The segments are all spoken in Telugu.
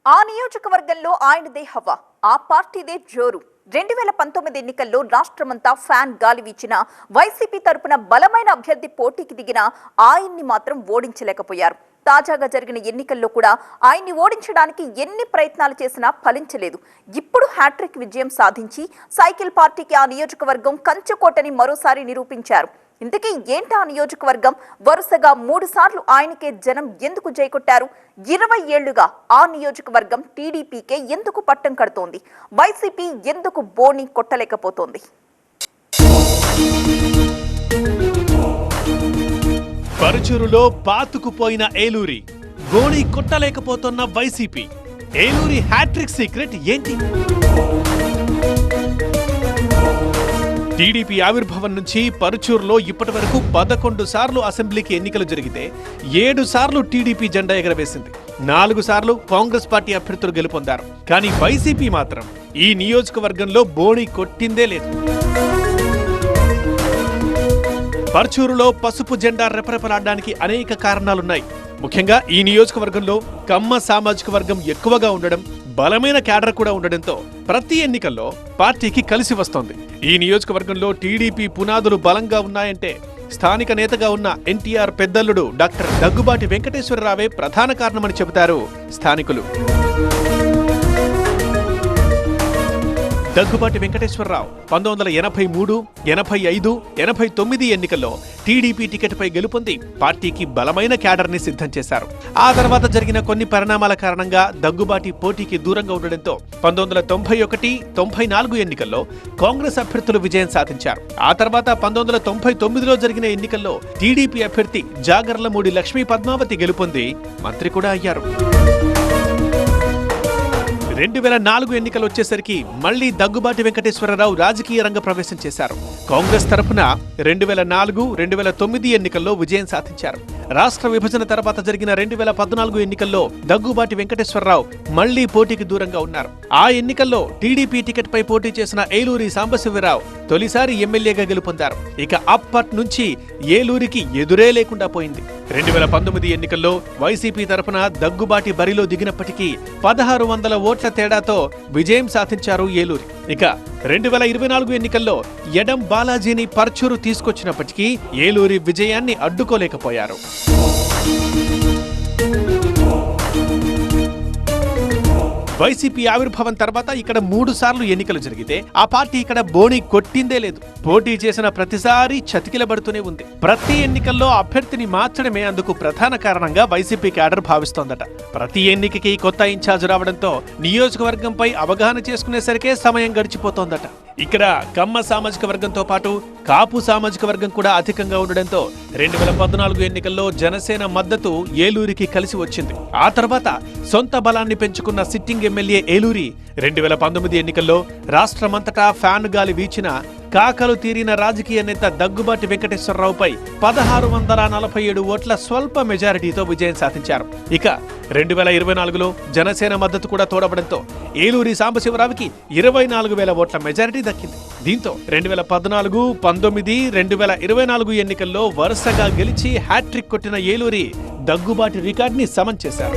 ఆ నియోజకవర్గంలో ఆయనదే హవా, ఆ పార్టీదే జోరు. 2019 ఎన్నికల్లో రాష్ట్రమంతా ఫ్యాన్ గాలి వీచిన వైసీపీ తరపున బలమైన అభ్యర్థి పోటీకి దిగిన ఆయన్ని మాత్రం ఓడించలేకపోయారు. తాజాగా జరిగిన ఎన్నికల్లో కూడా ఆయన్ని ఓడించడానికి ఎన్ని ప్రయత్నాలు చేసినా ఫలించలేదు. ఇప్పుడు హ్యాట్రిక్ విజయం సాధించి సైకిల్ పార్టీకి ఆ నియోజకవర్గం కంచుకోటని మరోసారి నిరూపించారు. ఇంతకీ ఏంటా నియోజకవర్గం? వరుసగా 3 సార్లు ఆయనకే జనం ఎందుకు జైకొట్టారు? 20 ఏళ్లుగా ఆ నియోజకవర్గం టీడీపీకే ఎందుకు పట్టం కడుతోంది? వైసీపీ ఎందుకు బోని కొట్టలేకపోతోంది? పరుచూరులో పాతుకుపోయిన ఏలూరి, బోని కొట్టలేకపోతున్న వైసీపీ. ఏలూరి హ్యాట్రిక్ సీక్రెట్ ఏంటి? టీడీపీ ఆవిర్భావం నుంచి పరుచూరులో ఇప్పటి వరకు 11 సార్లు అసెంబ్లీకి ఎన్నికలు జరిగితే 7 సార్లు టీడీపీ జెండా ఎగరవేసింది. 4 సార్లు కాంగ్రెస్ పార్టీ అభ్యర్థులు గెలుపొందారు. కానీ వైసీపీ మాత్రం ఈ నియోజకవర్గంలో బోణి కొట్టిందే లేదు. పరుచూరులో పసుపు జెండా రెపరెపలాడడానికి అనేక కారణాలున్నాయి. ముఖ్యంగా ఈ నియోజకవర్గంలో కమ్మ సామాజిక వర్గం ఎక్కువగా ఉండడం, బలమైన క్యాడర్ కూడా ఉండడంతో ప్రతి ఎన్నికల్లో పార్టీకి కలిసి వస్తోంది. ఈ నియోజకవర్గంలో టీడీపీ పునాదులు బలంగా ఉన్నాయంటే స్థానిక నేతగా ఉన్న ఎన్టీఆర్ పెద్దల్లుడు డాక్టర్ దగ్గుబాటి వెంకటేశ్వరరావే ప్రధాన కారణమని చెబుతారు స్థానికులు. దగ్గుబాటి వెంకటేశ్వరరావు 1983, 85, 89 ఎన్నికల్లో టీడీపీ టికెట్పై గెలుపొంది పార్టీకి బలమైన క్యాడర్ని సిద్ధం చేశారు. ఆ తర్వాత జరిగిన కొన్ని పరిణామాల కారణంగా దగ్గుబాటి పోటీకి దూరంగా ఉండడంతో 1991, 94 ఎన్నికల్లో కాంగ్రెస్ అభ్యర్థులు విజయం సాధించారు. ఆ తర్వాత 1999లో జరిగిన ఎన్నికల్లో టీడీపీ అభ్యర్థి జాగర్లమూడి లక్ష్మీ పద్మావతి గెలుపొంది మంత్రి కూడా అయ్యారు. 2004 ఎన్నికలు వచ్చేసరికి మళ్లీ దగ్గుబాటి వెంకటేశ్వరరావు రాజకీయ రంగ ప్రవేశం చేశారు. కాంగ్రెస్ తరఫున 2004, 2009 ఎన్నికల్లో విజయం సాధించారు. రాష్ట్ర విభజన తర్వాత జరిగిన 2014 ఎన్నికల్లో దగ్గుబాటి వెంకటేశ్వరరావు మళ్లీ పోటీకి దూరంగా ఉన్నారు. ఆ ఎన్నికల్లో టీడీపీ టికెట్ పై పోటీ చేసిన ఏలూరి సాంబశివరావు తొలిసారి ఎమ్మెల్యేగా గెలుపొందారు. ఇక అప్పటి నుంచి ఏలూరికి ఎదురే లేకుండా పోయింది. 2019 ఎన్నికల్లో వైసీపీ తరఫున దగ్గుబాటి బరిలో దిగినప్పటికీ 1600 ఓట్ల తేడాతో విజయం సాధించారు ఏలూరి. ఇక 2024 ఎన్నికల్లో ఎడం బాలాజీని పర్చూరు తీసుకొచ్చినప్పటికీ ఏలూరి విజయాన్ని అడ్డుకోలేకపోయారు. వైసీపీ ఆవిర్భావం తర్వాత ఇక్కడ 3 సార్లు ఎన్నికలు జరిగితే ఆ పార్టీ ఇక్కడ బోణి కొట్టిందే లేదు. పోటీ చేసిన ప్రతిసారి చతికిలబడుతూనే ఉంది. ప్రతి ఎన్నికల్లో అభ్యర్థిని మార్చడమే అందుకు ప్రధాన కారణంగా వైసీపీ క్యాడర్ భావిస్తోందట. ప్రతి ఎన్నికకి కొత్త ఇన్ఛార్జ్ రావడంతో నియోజకవర్గంపై అవగాహన చేసుకునేసరికే సమయం గడిచిపోతోందట. ఇక్కడ కమ్మ సామాజిక వర్గంతో పాటు కాపు సామాజిక వర్గం కూడా అధికంగా ఉండడంతో 2014 ఎన్నికల్లో జనసేన మద్దతు ఏలూరికి కలిసి వచ్చింది. ఆ తర్వాత సొంత బలాన్ని పెంచుకున్న సిట్టింగ్ ఎమ్మెల్యే ఏలూరి 2019 ఎన్నికల్లో రాష్ట్రమంతటా ఫ్యాన్ గాలి వీచిన కాకలు తీరిన రాజకీయ నేత దగ్గుబాటి వెంకటేశ్వరరావుపై 1647 ఓట్ల స్వల్ప మెజారిటీతో విజయం సాధించారు. ఇక 2024లో జనసేన మద్దతు కూడా తోడవడంతో ఏలూరి సాంబశివరావుకి 24,000 ఓట్ల మెజారిటీ దక్కింది. దీంతో 2014, 19, 2024 ఎన్నికల్లో వరుసగా గెలిచి హ్యాట్రిక్ కొట్టిన ఏలూరి దగ్గుబాటి రికార్డుని సమం చేశారు.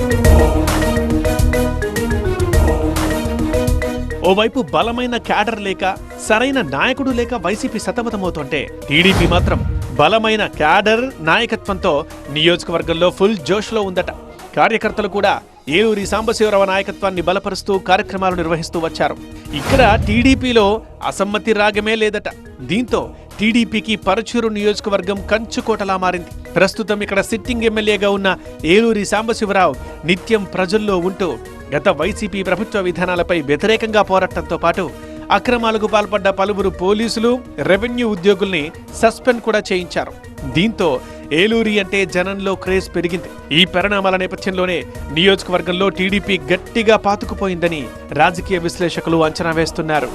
ఓవైపు బలమైన క్యాడర్ లేక, సరైన నాయకుడు లేక వైసీపీ సతమతమవుతుంటే టీడీపీ మాత్రం బలమైన క్యాడర్, నాయకత్వంతో నియోజకవర్గంలో ఫుల్ జోష్లో ఉందట. కార్యకర్తలు కూడా ఏలూరి సాంబశివరావు నాయకత్వాన్ని బలపరుస్తూ కార్యక్రమాలు నిర్వహిస్తూ వచ్చారు. ఇక్కడ టీడీపీలో అసమ్మతి రాగమే లేదట. దీంతో టీడీపీకి పరుచూరు నియోజకవర్గం కంచుకోటలా మారింది. ప్రస్తుతం ఇక్కడ సిట్టింగ్ ఎమ్మెల్యేగా ఉన్న ఏలూరి సాంబశివరావు నిత్యం ప్రజల్లో ఉంటూ గత వైసీపీ ప్రభుత్వ విధానాలపై వ్యతిరేకంగా పోరాటంతో పాటు అక్రమాలకు పాల్పడ్డ పలువురు పోలీసులు, రెవెన్యూ ఉద్యోగుల్ని సస్పెండ్ కూడా చేయించారు. దీంతో ఏలూరి అంటే జనంలో క్రేజ్ పెరిగింది. ఈ పరిణామాల నేపథ్యంలోనే నియోజకవర్గంలో టీడీపీ గట్టిగా పాతుకుపోయిందని రాజకీయ విశ్లేషకులు అంచనా వేస్తున్నారు.